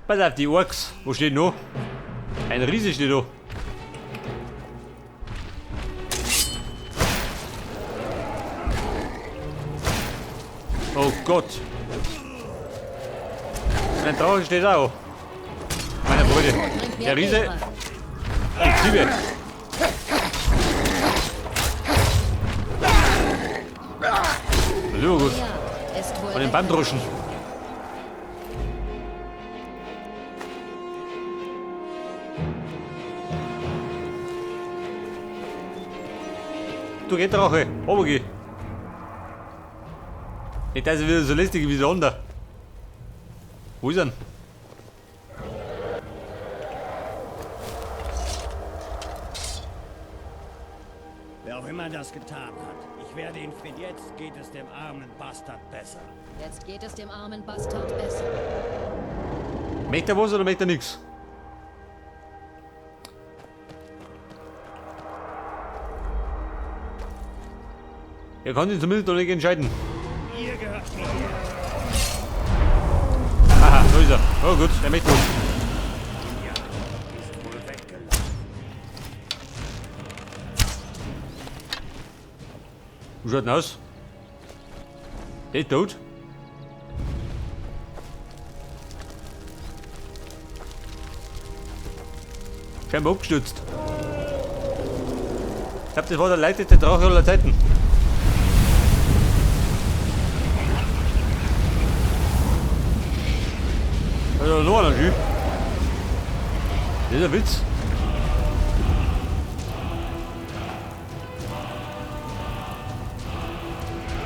Pass auf, die Orks. Wo steht noch? Ein Riese steht da. Oh Gott. Ein Drache steht auch. Meine Freunde. Der Riese. Ich liebe. So gut. Und den Bandruschen. Du geh Drache. Ober geh. Nicht, dass er wieder so lästig wie der andere. Wo ist er denn? Wer auch immer das getan hat, ich werde ihn für jetzt geht es dem armen Bastard besser. Jetzt geht es dem armen Bastard besser. Möchte er was oder möchte er nichts? Er kann sich zumindest noch nicht entscheiden. Ihr gehört mir. Aha, so ist er. Oh gut, der möchte was. Ja, ist wohl weggelaufen. Wie schaut denn aus? Der ist tot. Scheinbar abgestürzt. Ich glaube, das war der leitete Drache aller Zeiten. Also noch einer Schü. Das ist ein Witz.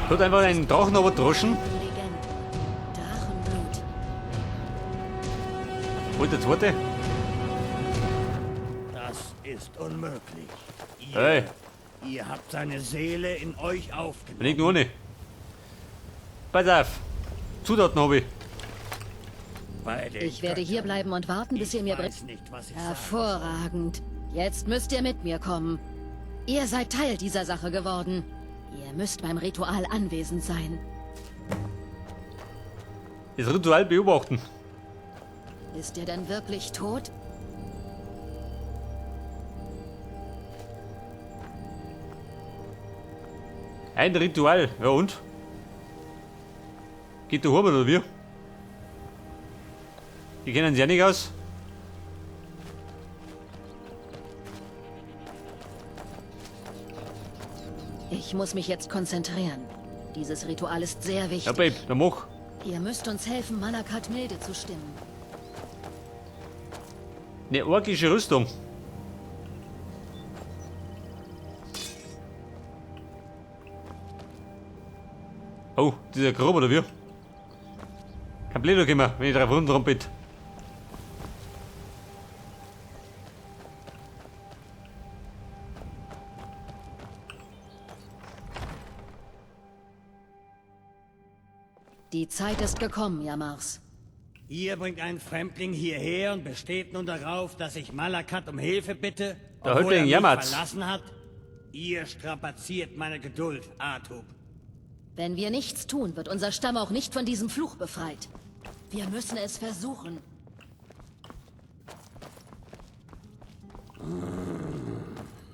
Hat einfach einen Drachen aber droschen. Legende. Drachenblut. Und der zweite. Das ist unmöglich. Hey, Ihr habt seine Seele in euch bin aufgenommen. ich nur ohne. Pass auf. Zutaten habe ich. Beide Ich werde hier bleiben und warten, bis ihr mir bringt. weiß nicht, was ich sage. Hervorragend. Jetzt müsst ihr mit mir kommen. Ihr seid Teil dieser Sache geworden. Ihr müsst beim Ritual anwesend sein. Das Ritual beobachten. Ist ihr denn wirklich tot? Ein Ritual. Ja und? Geht der Hormann oder wie? Die kennen sich ja nicht aus. Ich muss mich jetzt konzentrieren. Dieses Ritual ist sehr Ja, wichtig. Babe, dann mach. Ihr müsst uns helfen, Malakat milde zu stimmen. Eine orkische Rüstung. Oh, dieser Grob oder wie? Kein Blätter kommen, wenn ich drauf rumtrompet. Die Zeit ist gekommen, Yamars. Ihr bringt einen Fremdling hierher und besteht nun darauf, dass ich Malakat um Hilfe bitte, Der obwohl er Häuptling mich jammert's. verlassen hat. Ihr strapaziert meine Geduld, Artub. Wenn wir nichts tun, wird unser Stamm auch nicht von diesem Fluch befreit. Wir müssen es versuchen.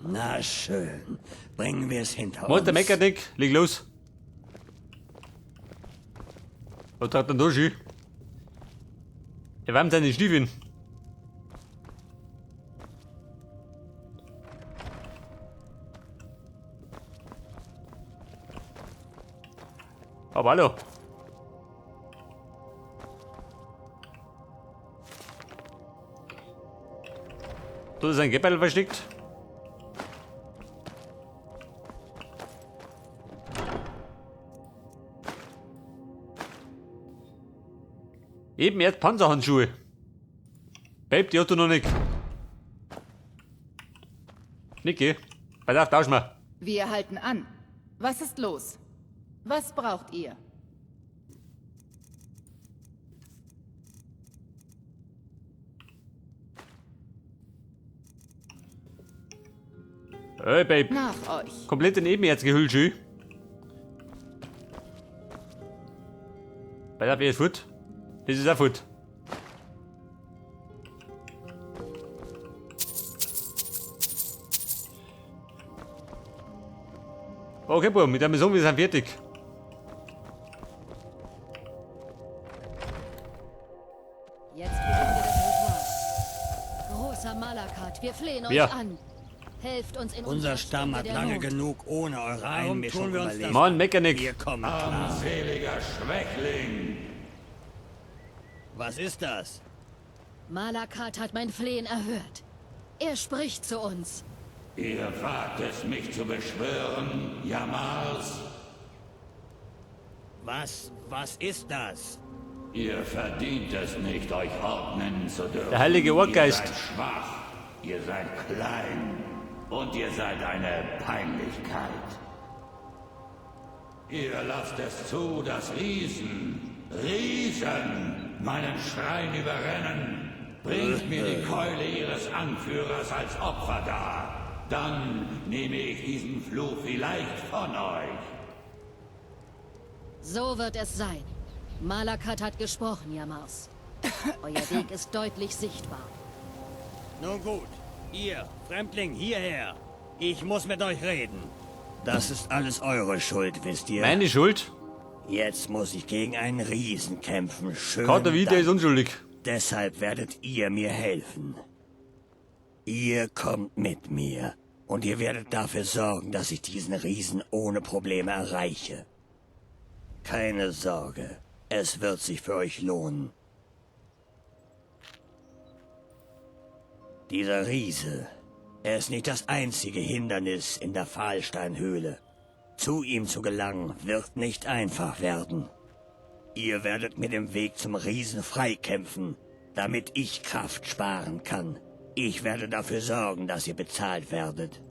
Na schön, bringen wir es hinter Mach der uns. Meckerdick, leg los. Was hat denn da schon? Er wärmt seine Stiefeln. Aber hallo. Da ist ein Geppel versteckt. Eben erst Panzerhandschuhe. Babe, die hat du noch nicht. Niki, pass auf, tausch mal. Wir halten an. Was ist los? Was braucht ihr? Hey, Babe. Nach euch. Komplett in Ebenerz schön. Pass auf, wer ist Foot? Das ist auch Foot. Okay, Bub, mit der Mission, wir sind fertig. Jetzt beginnen wir das Ritual. Großer Malakat, wir flehen euch Ja. an. Helft uns in Unser unserer Stamm Stunde hat der lange Not. genug ohne eure Warum Einmischung tun wir uns überlebt. Mann, mecker nix. Wir kommen klar. Armseliger Schwächling! Was ist das? Malakat hat mein Flehen erhört. Er spricht zu uns. Ihr wagt es, mich zu beschwören, Jamals? Was ist das? Ihr verdient es nicht, euch Hort nennen zu dürfen. Der heilige Orkgeist. Ihr seid schwach, ihr seid klein und ihr seid eine Peinlichkeit. Ihr lasst es zu, dass Riesen meinen Schrein überrennen. Bringt mir die Keule ihres Anführers als Opfer dar. Dann nehme ich diesen Fluch vielleicht von euch. So wird es sein. Malakat hat gesprochen, Yamars. Euer Weg ist deutlich sichtbar. Nun gut, ihr, Fremdling, hierher. Ich muss mit euch reden. Das ist alles eure Schuld, wisst ihr? Meine Schuld? Jetzt muss ich gegen einen Riesen kämpfen. Schön. Carter wieder ist unschuldig. Deshalb werdet ihr mir helfen. Ihr kommt mit mir und ihr werdet dafür sorgen, dass ich diesen Riesen ohne Probleme erreiche. Keine Sorge, es wird sich für euch lohnen. Dieser Riese, er ist nicht das einzige Hindernis in der Pfahlsteinhöhle. Zu ihm zu gelangen wird nicht einfach werden. Ihr werdet mir den Weg zum Riesen freikämpfen, damit ich Kraft sparen kann. Ich werde dafür sorgen, dass ihr bezahlt werdet.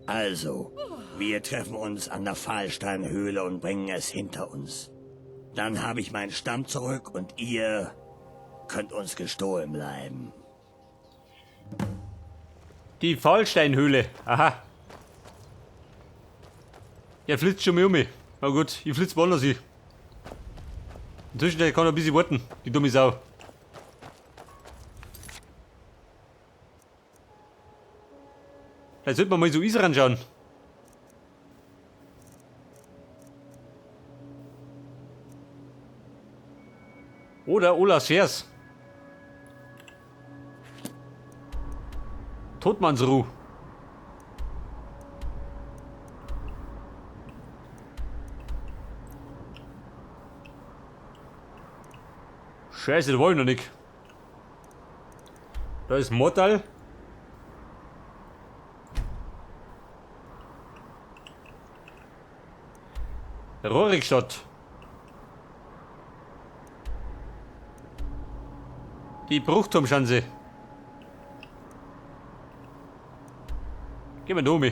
Also, wir treffen uns an der Pfahlsteinhöhle und bringen es hinter uns. Dann habe ich meinen Stamm zurück und ihr könnt uns gestohlen bleiben. Die Fallsteinhöhle. Aha. Ja, flitzt schon mal um mich. Na gut, ich flitze woanders hin. Inzwischen kann er ein bisschen warten, die dumme Sau. Vielleicht sollte man mal so Is anschauen. Oder Olafs Vers. Todmannsruh. Scheiße, da war ich noch nicht. Da ist Mortal. Rorikstadt. Die Bruchturmschanze. Geh mal da um.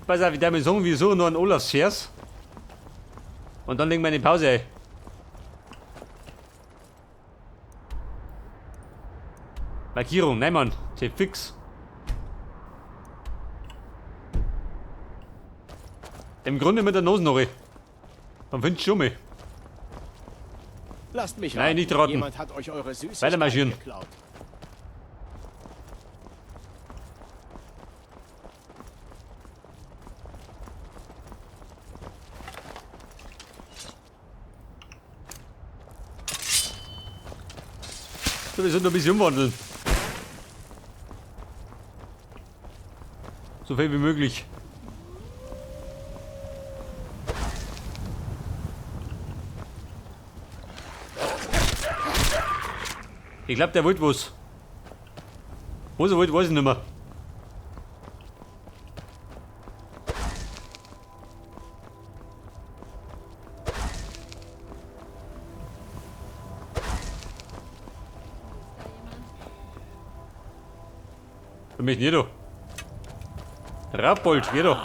Pass auf, ich darf mir sagen, wieso nur ein Olafs Vers. Und dann legen wir eine Pause ein. Markierung, nein Mann, steht fix. Im Grunde mit der Nase noch. Man findet schon mal. Lasst mich Nein, raten. nicht raten. Jemand hat euch eure Süßigkeit Weiter marschieren. geklaut. So, wir sollten noch ein bisschen umwandeln. So viel wie möglich. Ich glaube, der wollte was. Was er wollte, weiß ich nicht mehr. Für mich nicht, du. Rappold, geh doch.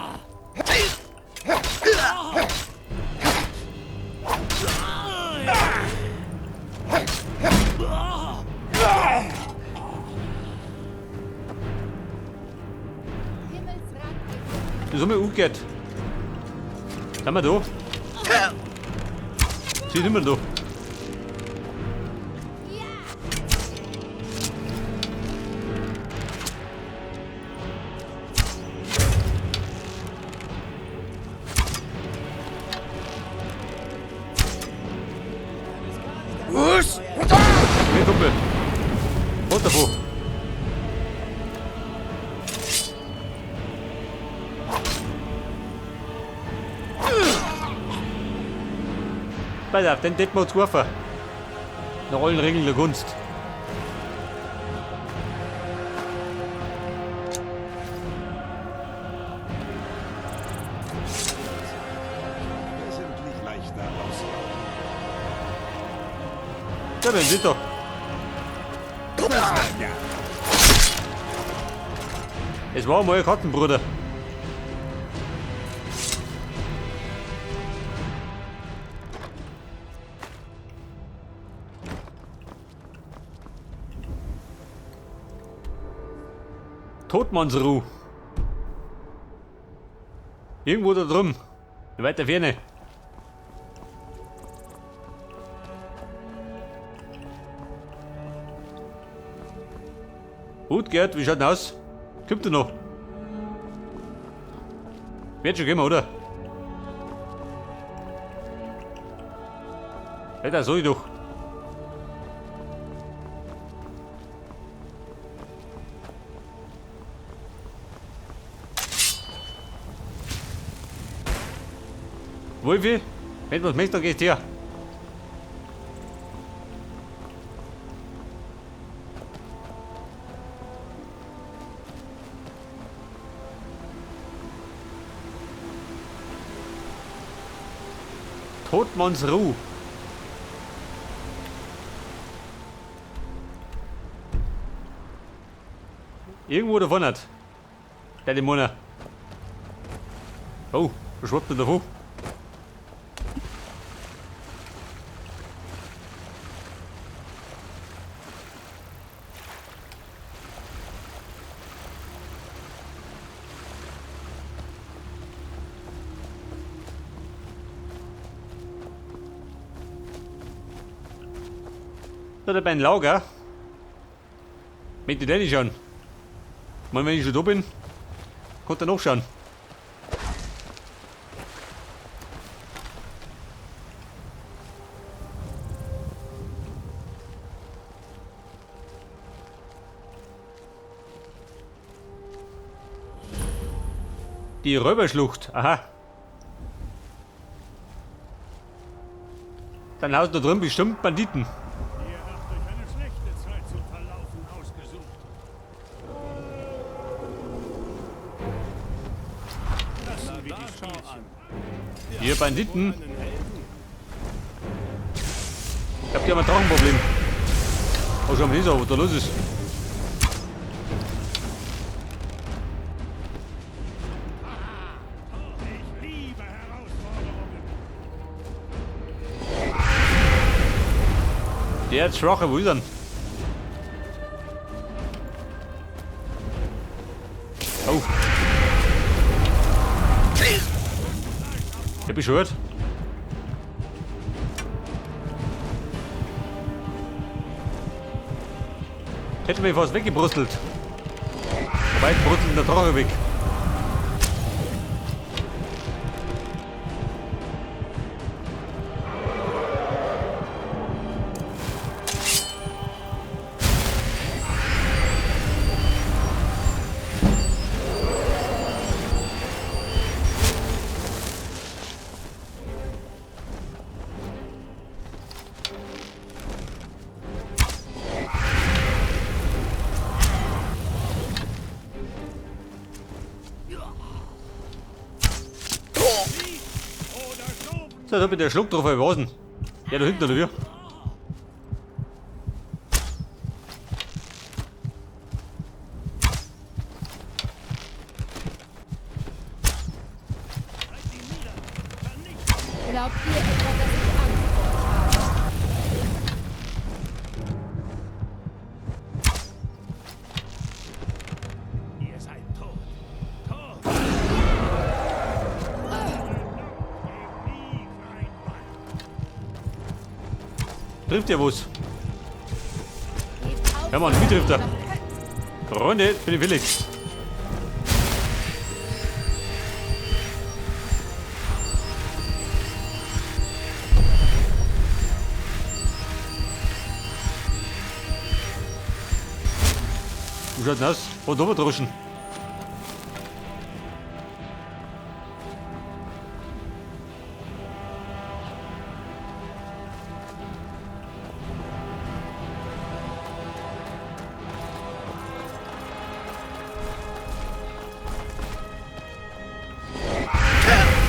Das haben wir umgekehrt. Sind wir da? Sie sind immer da. Was? Hey Kumpel. Runter davon. Pass auf, den hätten wir uns geworfen. Nach allen Regeln der Gunst. Wesentlich leichter aus. Ja, dann sind doch. Es war mal ein Kartenbruder. Todmannsruh. Irgendwo da drum. In weiter Ferne. Gut, Gerd, wie schaut denn aus? Kommt er noch? Wird schon gehen, oder? Ja, da soll ich doch. Wolfi, wenn du was möchtest, dann gehst du her. Todmannsruh. Irgendwo davon hat. Der Dämoner. Oh, was schwappt denn davon? Da der beim Lager. Mit den nicht schon. Mal, wenn ich schon da bin, kommt er noch schauen. Die Räuberschlucht, aha. Dann hausen da drin bestimmt Banditen. Ihr habt euch eine schlechte Zeit zum Verlaufen ausgesucht. Lassen wir die Spielchen an. Hier Banditen. Ich hab hier mal ein Drachenproblem. Oh, schon mal nicht so, was da los ist. Ich liebe Herausforderungen. Der ist schwache, wo ist er denn? Oh. Ich hab mich gehört. Hätte mich fast weggebrustelt. Wobei, jetzt brustelt der Drache weg. So, da bin der Schluck drauf erwasen. Ja, da hinten oder wie? Glaubt ihr etwa, dass ich Angst vor euch habe? Ihr seid tot. Tot. Trifft ja was. Gebt auf, Ja, Mann, wie trifft er? noch könnt. Freunde, jetzt bin ich willig. Wie schaut denn aus? Und drüschen.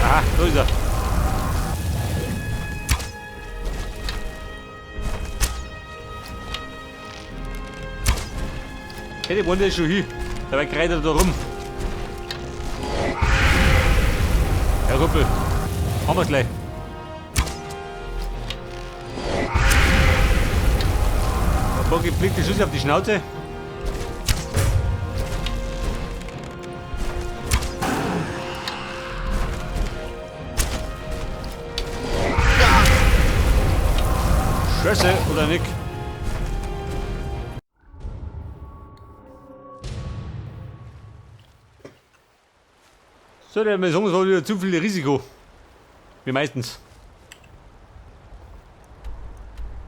Ah, so ist er. Hey, die Wunde ist schon hin. Dabei kreidet er da rum. Herr Ruppel, haben wir's gleich. Ein paar gepflegte Schüsse auf die Schnauze. Scheiße, oder nicht? So, der Maison war wieder zu viel Risiko. Wie meistens.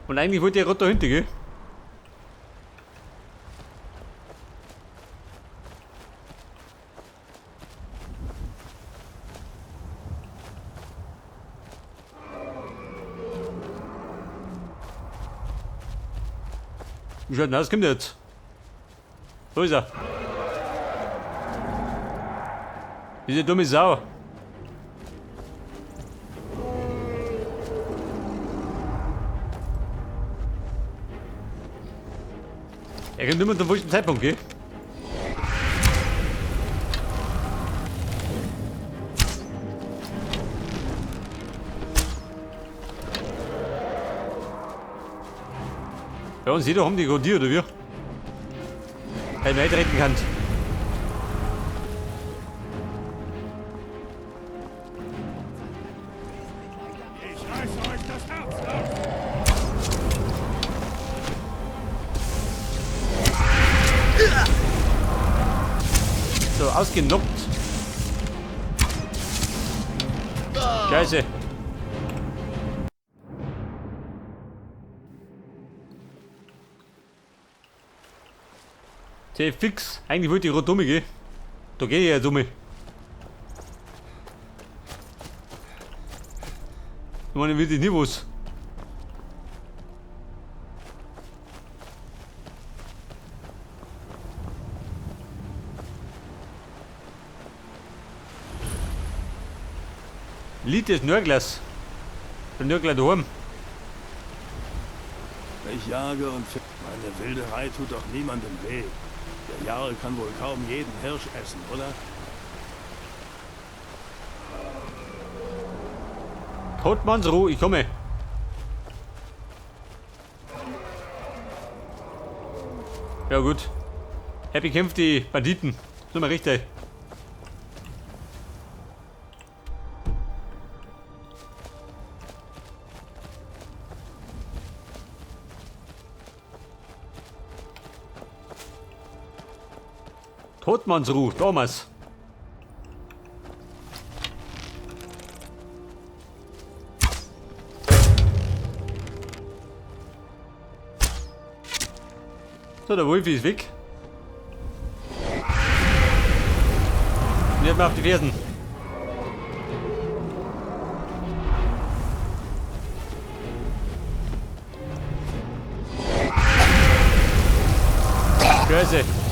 Und eigentlich wollte der gerade dahinter, gell? Wie schaut denn aus? Kommt der jetzt? Wo ist er? Diese dumme Sau. Er kommt immer zum falschen Zeitpunkt, gell? Ja, und sie da haben die gerade oder wie? Weil man nicht retten kann. Ich reiße euch das Herz aus. So, ausgenockt. Scheiße. Sehr fix. Eigentlich wollte ich gerade dumme gehen. Da gehe ich ja dumme. Ich meine, will ich nie was. Lied des Nörglers. Der Nörgler daheim. Ich jage und meine Wilderei tut doch niemandem weh. Der Jarl kann wohl kaum jeden Hirsch essen, oder? Todmannsruh, ich komme. Ja gut. Er bekämpft die Banditen. So mal richtig. Todmannsruh, Thomas. So, der Wolfi ist weg. Nicht mehr auf die Fersen. Scheiße.